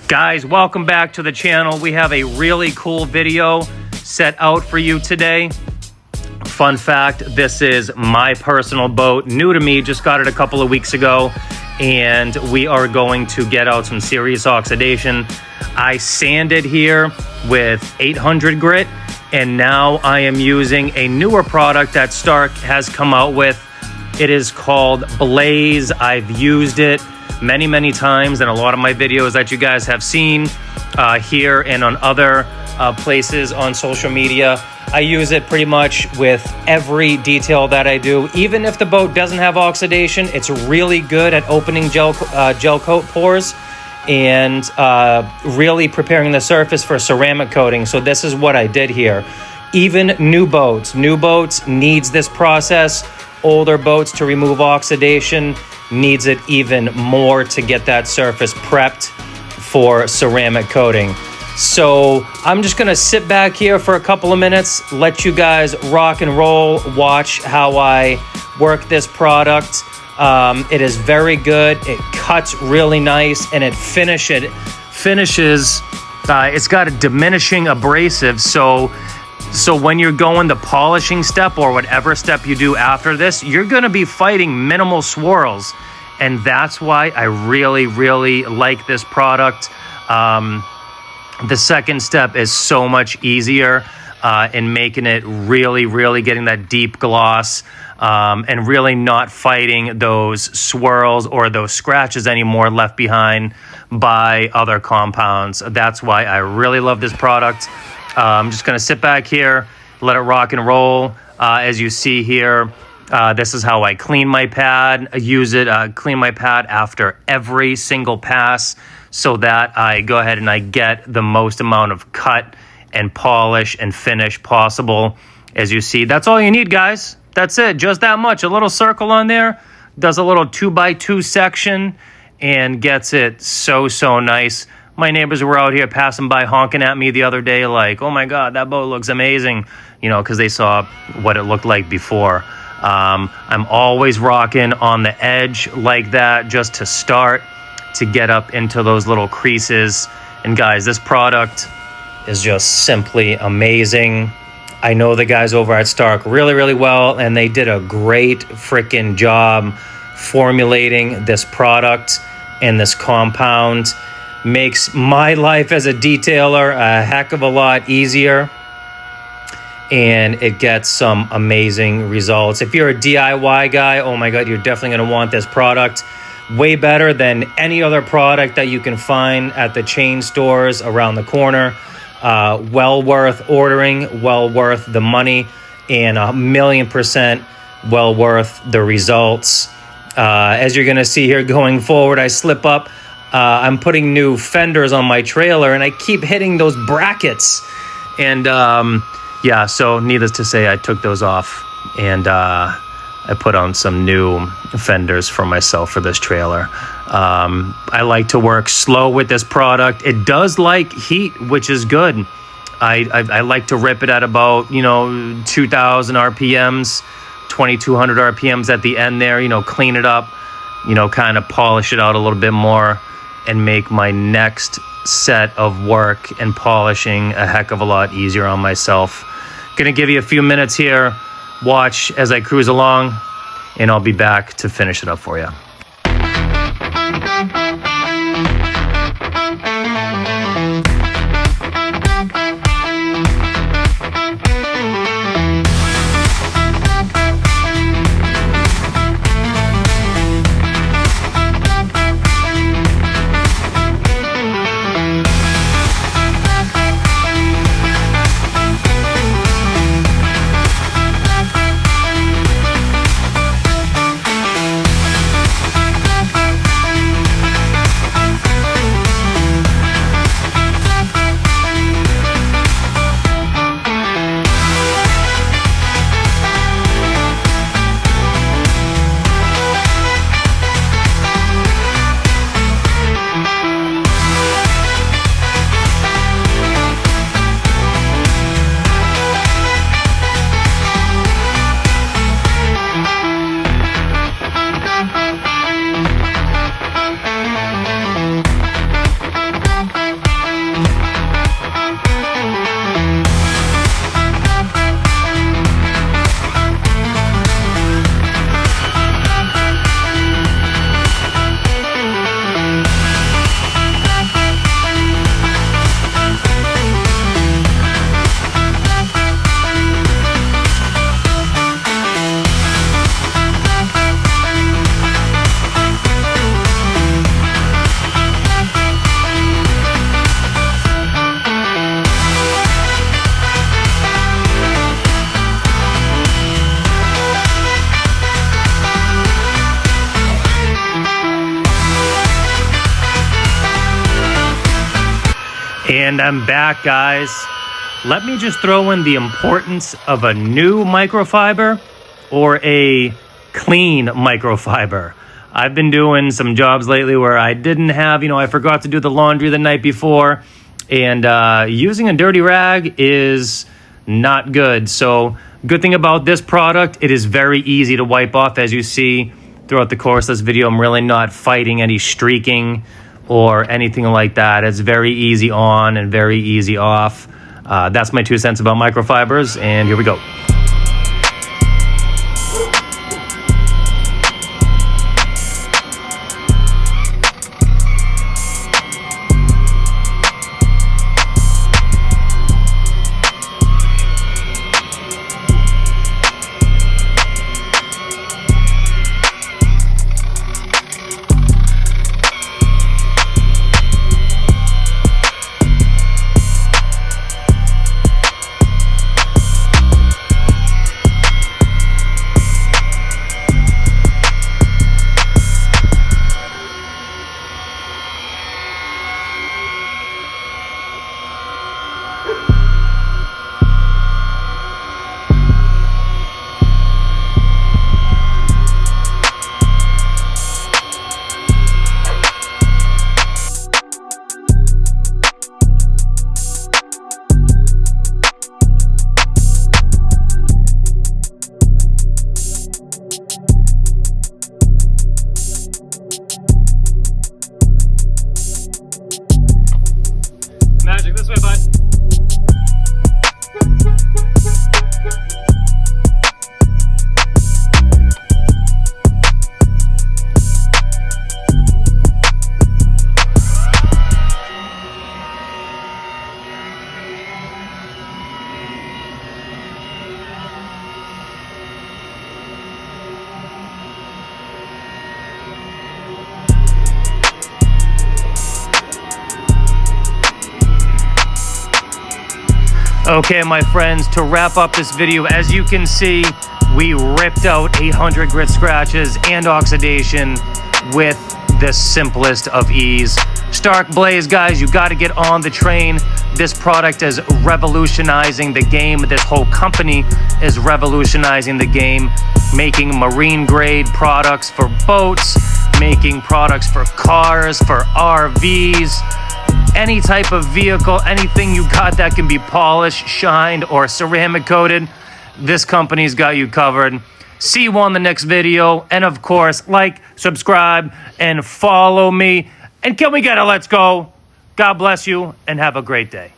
Guys, welcome back to the channel. We have a really cool video set out for you today. Fun fact, this is my personal boat, new to me, just got it a couple of weeks ago, and we are going to get out some serious oxidation. I sanded here with 800 grit, and now I am using a newer product that Stark has come out with. It is called Blaze. I've used it many times in a lot of my videos that you guys have seen here and on other places on social media. I use it pretty much with every detail that I do. Even if the boat doesn't have oxidation, it's really good at opening gel coat pores and really preparing the surface for ceramic coating. So this is what I did here. Even new boats needs this process. Older boats, to remove oxidation, needs it even more to get that surface prepped for ceramic coating. So I'm just gonna sit back here for a couple of minutes, let you guys rock and roll, watch how I work this product. It is very good. It cuts really nice, and it finishes. It's got a diminishing abrasive, so when you're going the polishing step or whatever step you do after this, you're going to be fighting minimal swirls. And that's why I really like this product. The second step is so much easier in making it really getting that deep gloss and really not fighting those swirls or those scratches anymore left behind by other compounds. That's why I really love this product. I'm just going to sit back here, let it rock and roll. As you see here, this is how I clean my pad. I use it, clean my pad after every single pass so that I go ahead and I get the most amount of cut and polish and finish possible. As you see, that's all you need, guys. That's it, just that much. A little circle on there, does a little 2x2 section and gets it so nice. My neighbors were out here passing by honking at me the other day like, oh my God, that boat looks amazing, you know, because they saw what it looked like before. I'm always rocking on the edge like that just to start to get up into those little creases. And guys, this product is just simply amazing. I know the guys over at Stark really well, and they did a great freaking job formulating this product and this compound. Makes my life as a detailer a heck of a lot easier, and it gets some amazing results. If you're a DIY guy, oh my God, you're definitely going to want this product. Way better than any other product that you can find at the chain stores around the corner. Well worth ordering, well worth the money, and 1,000,000% well worth the results. As you're going to see here going forward, I slip up. I'm putting new fenders on my trailer, and I keep hitting those brackets. And yeah, so needless to say, I took those off, and I put on some new fenders for myself for this trailer. I like to work slow with this product. It does like heat, which is good. I like to rip it at about, 2,000 RPMs, 2,200 RPMs at the end there, clean it up, kind of polish it out a little bit more, and make my next set of work and polishing a heck of a lot easier on myself. Gonna give you a few minutes here. Watch as I cruise along, and I'll be back to finish it up for you. And I'm back, guys. Let me just throw in the importance of a new microfiber or a clean microfiber. I've been doing some jobs lately where I didn't have, I forgot to do the laundry the night before, and using a dirty rag is not good. So good thing about this product, it is very easy to wipe off. As you see throughout the course of this video, I'm really not fighting any streaking or anything like that. It's very easy on and very easy off. That's my 2 cents about microfibers, and here we go. Magic, this way, bud. Okay, my friends, to wrap up this video, as you can see, we ripped out 800 grit scratches and oxidation with the simplest of ease. Stark Blaze, guys, you got to get on the train. This product is revolutionizing the game. This whole company is revolutionizing the game, making marine grade products for boats, making products for cars, for RVs, any type of vehicle, anything you got that can be polished, shined, or ceramic coated, this company's got you covered. See you on the next video. And of course, like, subscribe, and follow me. And can we get a let's go? God bless you, and have a great day.